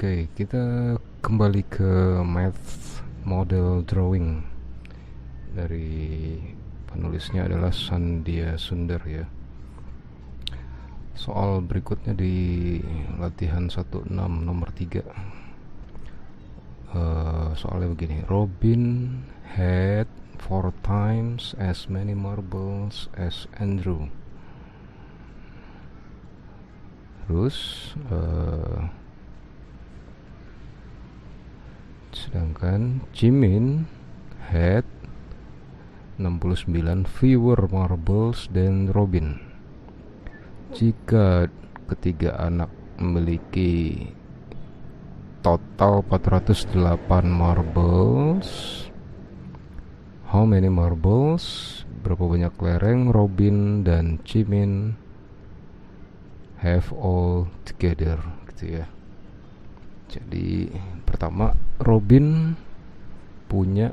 Oke, kita kembali ke math model drawing dari penulisnya adalah Sandia Sundar ya. Soal berikutnya di latihan 16 nomor 3. Soalnya begini, Robin had 4 times as many marbles as Andrew. Terus sedangkan Jimin had 69 fewer marbles than Robin. Jika ketiga anak memiliki total 408 marbles, how many marbles, berapa banyak kelereng Robin dan Jimin have all together gitu ya. Jadi pertama, Robin punya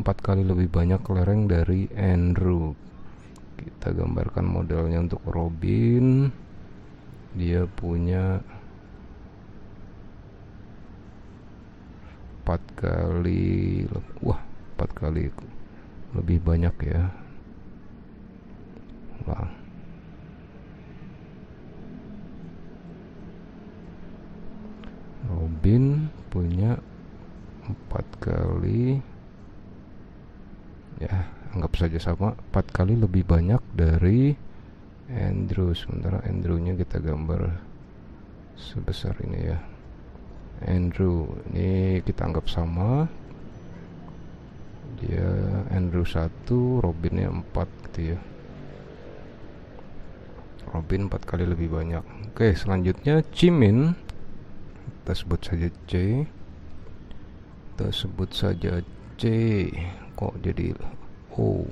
4 kali lebih banyak kelereng dari Andrew. Kita gambarkan modelnya untuk Robin. Dia punya 4 kali, 4 kali lebih banyak ya. Wah. Robin punya 4 kali, ya anggap saja sama, 4 kali lebih banyak dari Andrew. Sementara Andrew-nya kita gambar sebesar ini ya. Andrew ini kita anggap sama, dia Andrew 1, Robinnya 4 gitu ya. Robin 4 kali lebih banyak. Oke, selanjutnya Jimin, kita sebut saja C. Kita sebut saja C. Kok jadi O?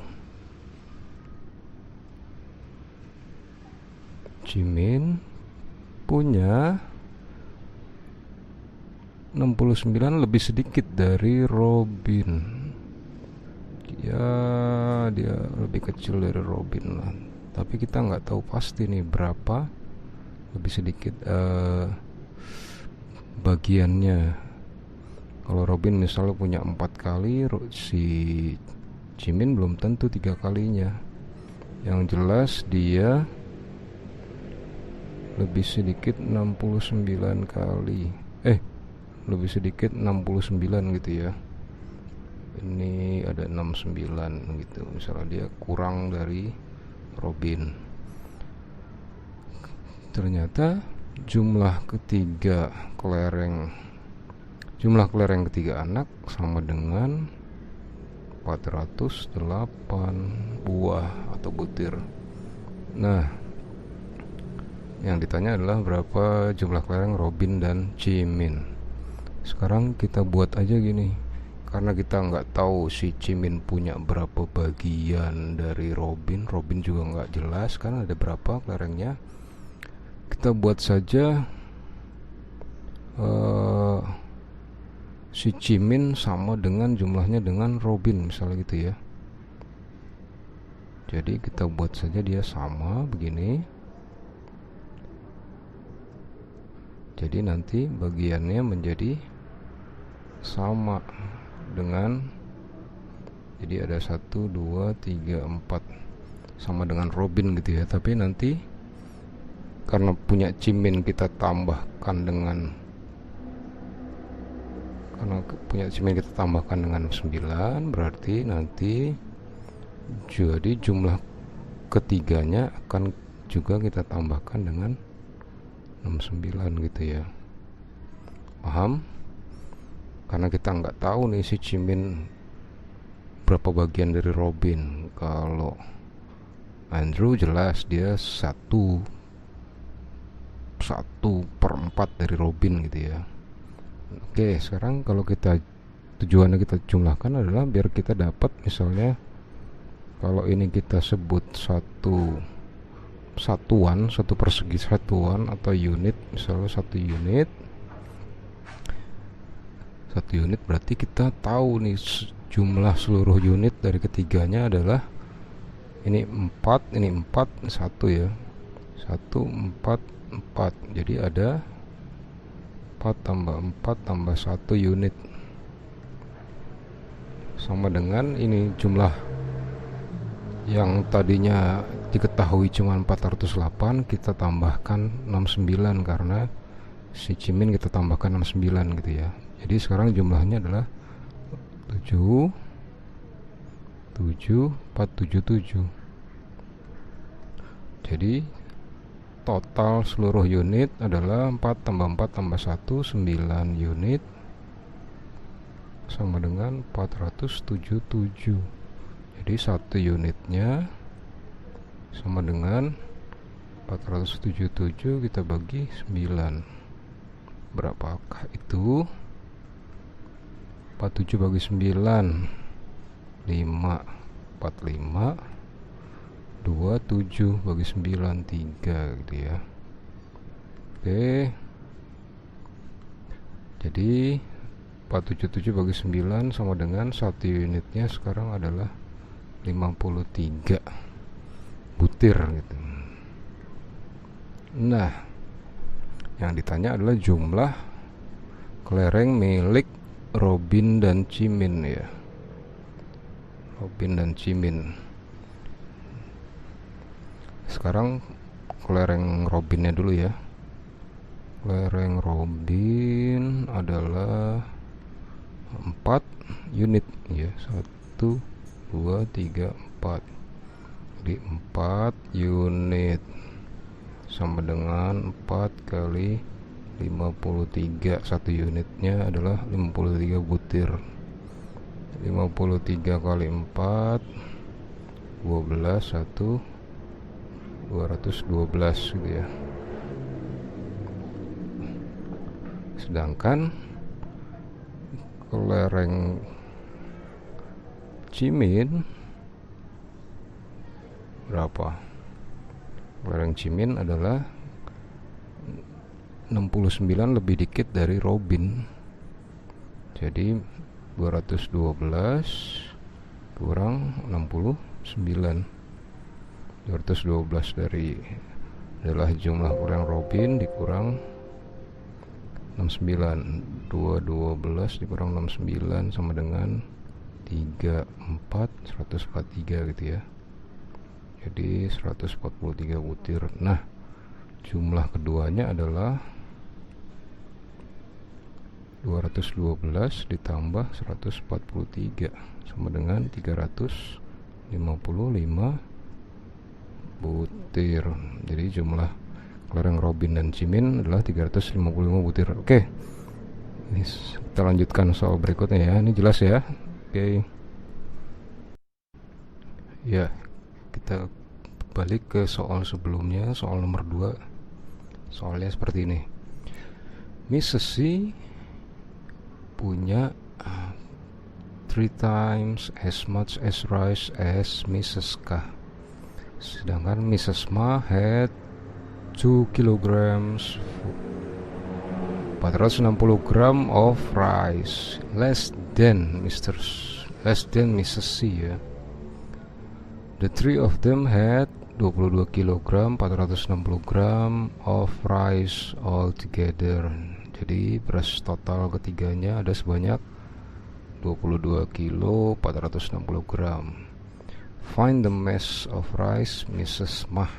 Jimin punya 69 lebih sedikit dari Robin. Ya, dia lebih kecil dari Robin lah. Tapi kita nggak tahu pasti nih berapa lebih sedikit bagiannya. Kalau Robin misalnya punya 4 kali, si Jimin belum tentu 3 kalinya. Yang jelas dia lebih sedikit 69 kali. Lebih sedikit 69 gitu ya. Ini ada 69 gitu. Misalnya dia kurang dari Robin. Ternyata jumlah kelereng ketiga anak sama dengan 408 buah atau butir. Nah, yang ditanya adalah berapa jumlah kelereng Robin dan Jimin. Sekarang kita buat aja gini, karena kita nggak tahu si Jimin punya berapa bagian dari Robin. Robin juga nggak jelas kan ada berapa kelerengnya. Kita buat saja si Jimin sama dengan jumlahnya dengan Robin misalnya gitu ya. Jadi kita buat saja dia sama begini. Jadi nanti bagiannya menjadi sama dengan, jadi ada 1, 2, 3, 4 sama dengan Robin gitu ya. Tapi nanti karena punya Jimin kita tambahkan dengan, karena punya Jimin kita tambahkan dengan 9, berarti nanti jadi jumlah ketiganya akan juga kita tambahkan dengan 69 gitu ya. Paham? Karena kita nggak tahu nih si Jimin berapa bagian dari Robin. Kalau Andrew jelas dia 1/4 dari Robin gitu ya. Oke, sekarang kalau tujuannya kita jumlahkan adalah biar kita dapat, misalnya kalau ini kita sebut satu persegi satuan atau unit, misalnya 1 unit berarti kita tahu nih jumlah seluruh unit dari ketiganya adalah ini 4, ini 4, 1 ya, 1, 4, 4. Jadi ada 4 tambah 4 tambah 1 unit, sama dengan ini jumlah yang tadinya diketahui cuma 408, kita tambahkan 69 karena si Cimin kita tambahkan 69 gitu ya. Jadi sekarang jumlahnya adalah 77477. Jadi total seluruh unit adalah 4 tambah 4 tambah 1 9 unit, sama dengan 477. Jadi 1 unitnya sama dengan 477 kita bagi 9. Berapakah itu? 47 bagi 9 5, 45, 27 bagi 9 3 gitu ya. Oke, jadi 477 bagi 9 sama dengan 1 unitnya sekarang adalah 53 butir gitu. Nah, yang ditanya adalah jumlah kelereng milik Robin dan Cimin ya. Robin dan Cimin. Sekarang kelereng Robinnya dulu ya. Kelereng Robin adalah 4 unit ya. 1 2 3 4. Jadi 4 unit sama dengan 4 kali 53. 1 unitnya adalah 53 butir. 53 kali 4 12 1 212 gitu ya. Sedangkan kelereng Cimin berapa? Kelereng Cimin adalah 69 lebih dikit dari Robin. Jadi 212 kurang 69. 212 dari adalah jumlah kelereng Robin dikurang 69. 212 dikurang 69 sama dengan 34 143 gitu ya. Jadi 143 butir. Nah, jumlah keduanya adalah 212 ditambah 143 sama dengan 355 butir. Jadi jumlah kelereng Robin dan Cimin adalah 355 butir. Oke, ini kita lanjutkan soal berikutnya ya. Ini jelas ya. Oke. Ya, kita balik ke soal sebelumnya, soal nomor 2. Soalnya seperti ini. Mrs. C punya 3 times as much as rice as Mrs. K. Sedangkan Mrs. Ma had 2 kilograms 460 gram of rice less than Mrs. C ya. The three of them had 22 kilogram 460 gram of rice all together. Jadi beras total ketiganya ada sebanyak 22 kilo 460 gram. Find the mass of rice Mrs. Mah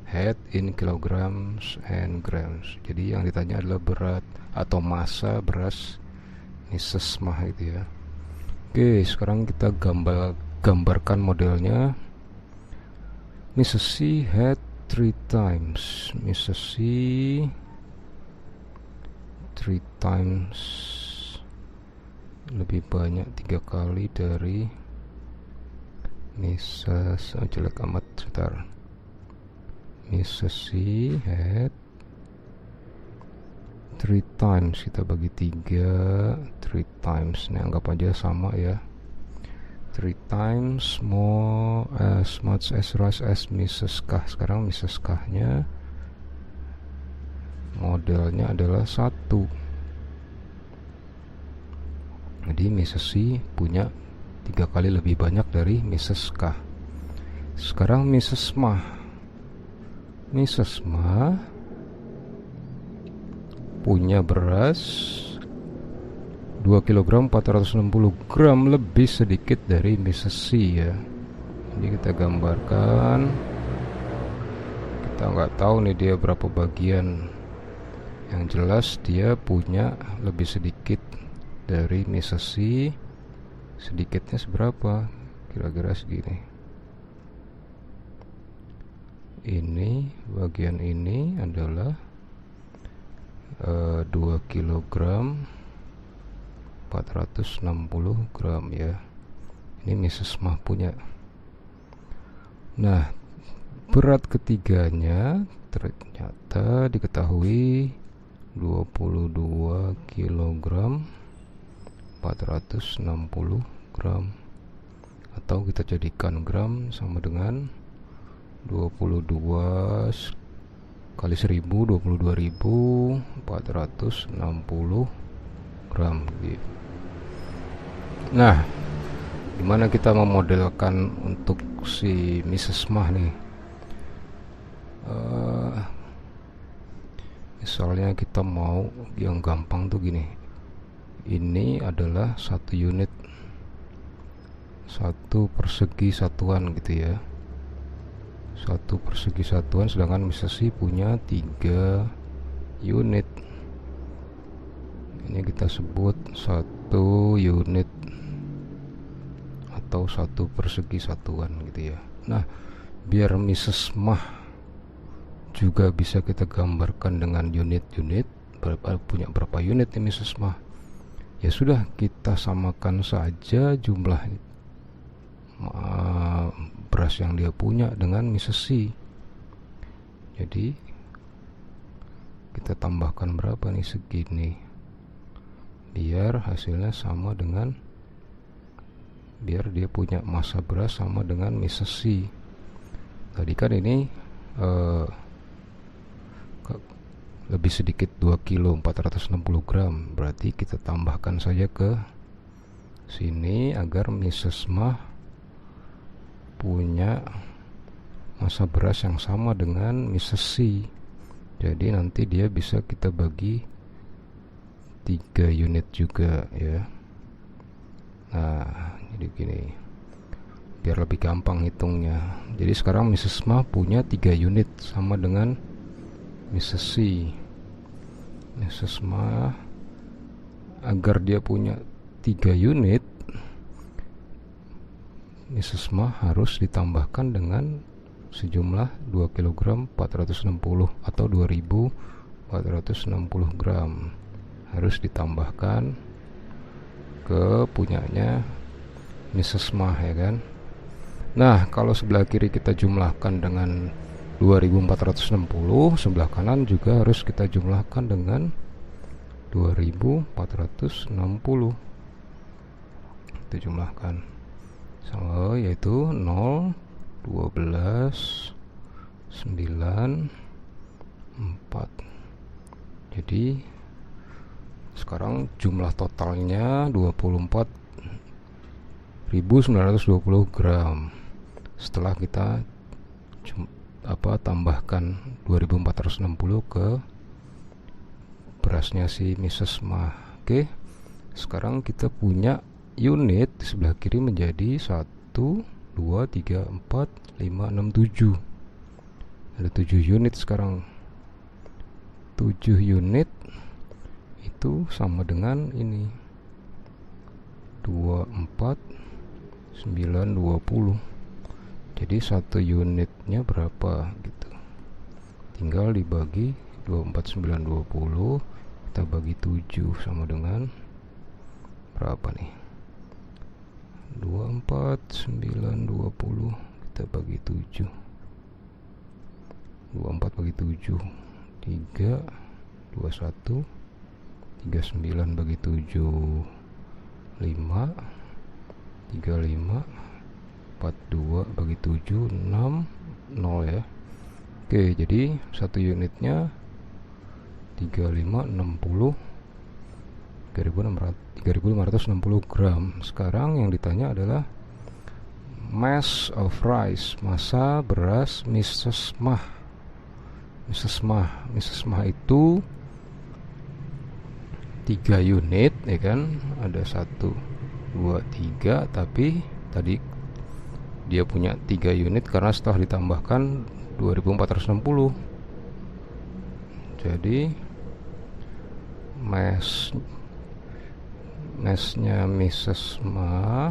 had in kilograms and grams. Jadi yang ditanya adalah berat atau massa beras Mrs. Mah itu ya. Oke, sekarang kita gambarkan modelnya. Mrs. C had 3 times. Mrs. C 3 times lebih banyak 3 kali dari Mrs. jelek amat sebentar. Mrs. C had 3 times, kita bagi 3 times, ini anggap aja sama ya. 3 times more as much as rice as Mrs. K. Sekarang Mrs. K nya modelnya adalah 1. Jadi Mrs. C punya 3 kali lebih banyak dari Mrs. K. Sekarang Mrs. Ma punya beras 2 kg 460 gram lebih sedikit dari Mrs. C ya. Ini kita gambarkan. Kita nggak tahu nih dia berapa bagian. Yang jelas dia punya lebih sedikit dari Mrs. C. Sedikitnya seberapa? Kira-kira segini. Ini bagian ini adalah 2 kg 460 gram ya. Ini Mrs. Mah punya. Nah, berat ketiganya ternyata diketahui 22 kg 460 gram, atau kita jadikan gram sama dengan 22 kali 1000, 22.460 gram gitu. Nah, gimana kita memodelkan untuk si Mrs. Mah nih? Misalnya kita mau yang gampang tuh gini. Ini adalah 1 unit, 1 persegi satuan gitu ya. 1 persegi satuan, sedangkan Mrs. C punya 3 unit. Ini kita sebut 1 unit atau 1 persegi satuan gitu ya. Nah, biar Mrs. Mah juga bisa kita gambarkan dengan unit-unit, punya berapa unit nih Mrs. Mah. Ya sudah, kita samakan saja jumlah beras yang dia punya dengan Mrs. C. Jadi kita tambahkan berapa nih, segini, biar hasilnya sama dengan, biar dia punya massa beras sama dengan Mrs. C. Tadi kan ini lebih sedikit 2 kg 460 gram, berarti kita tambahkan saja ke sini agar Mrs. Mah punya massa beras yang sama dengan Mrs. C. Jadi nanti dia bisa kita bagi 3 unit juga ya. Nah, jadi gini, biar lebih gampang hitungnya. Jadi sekarang Mrs. Mah punya 3 unit sama dengan Mrs. C. Mrs. Mah, agar dia punya 3 unit, Mrs. Mah harus ditambahkan dengan sejumlah 2 kg 460 atau 2460 gram. Harus ditambahkan ke punyanya Mrs. Mah ya kan. Nah, kalau sebelah kiri kita jumlahkan dengan 2460, sebelah kanan juga harus kita jumlahkan dengan 2460. Kita jumlahkan sama, yaitu 0, 12, 9, 4. Jadi sekarang jumlah totalnya 24.920 gram. Setelah kita tambahkan 2460 ke berasnya si Mrs. Mah. Oke, sekarang kita punya unit di sebelah kiri menjadi 1, 2, 3, 4, 5, 6, 7. Ada 7 unit sekarang. 7 unit itu sama dengan ini 24, 9, 20. Jadi 1 unitnya berapa gitu, tinggal dibagi 24, 9, 20, kita bagi 7 sama dengan berapa nih, 24, 9, 20, kita bagi 7, 24 bagi 7, 3, 21, 39 bagi 7, 5, 35, 42 bagi 7, 6, 0 ya. Oke, jadi 1 unitnya 3560 3.560 gram. Sekarang yang ditanya adalah mass of rice, massa beras Mrs. Mah. Mrs. Mah itu 3 unit ya kan, ada 1 2 3, tapi tadi dia punya 3 unit karena setelah ditambahkan 2460. Jadi mesnya Mrs. Ma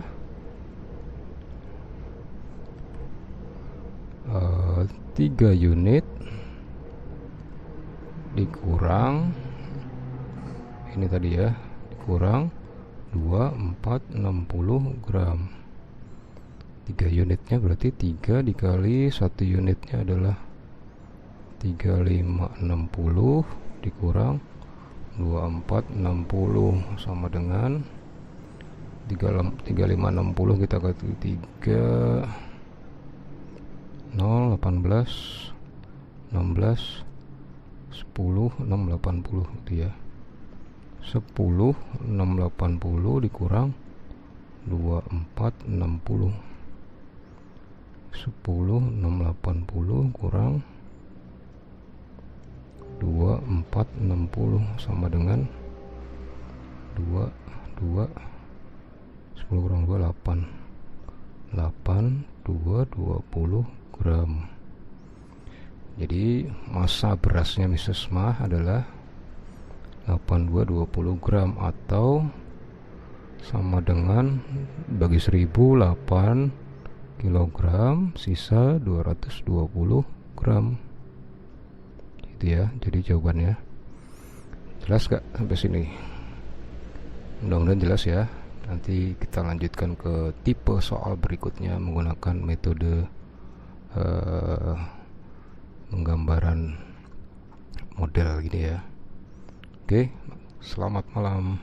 3 unit dikurang ini tadi ya, dikurang 2460 gram. 3 unitnya berarti 3 dikali 1 unitnya adalah 3560 dikurang 2460 sama dengan 3560 kita kali 3 0 18 16 10 680 gitu ya. 10 680 dikurang 2460, 10 680 kurang 2460 sama dengan 2 10 kurang 2 8 20 gram. Jadi massa berasnya Mrs. Ma adalah 8220 gram atau sama dengan bagi 1000 8 kilogram, sisa 220 gram. Gitu ya. Jadi jawabannya. Jelas gak sampai sini? Mudah-mudahan jelas ya. Nanti kita lanjutkan ke tipe soal berikutnya menggunakan metode penggambaran model gini ya. Oke, selamat malam.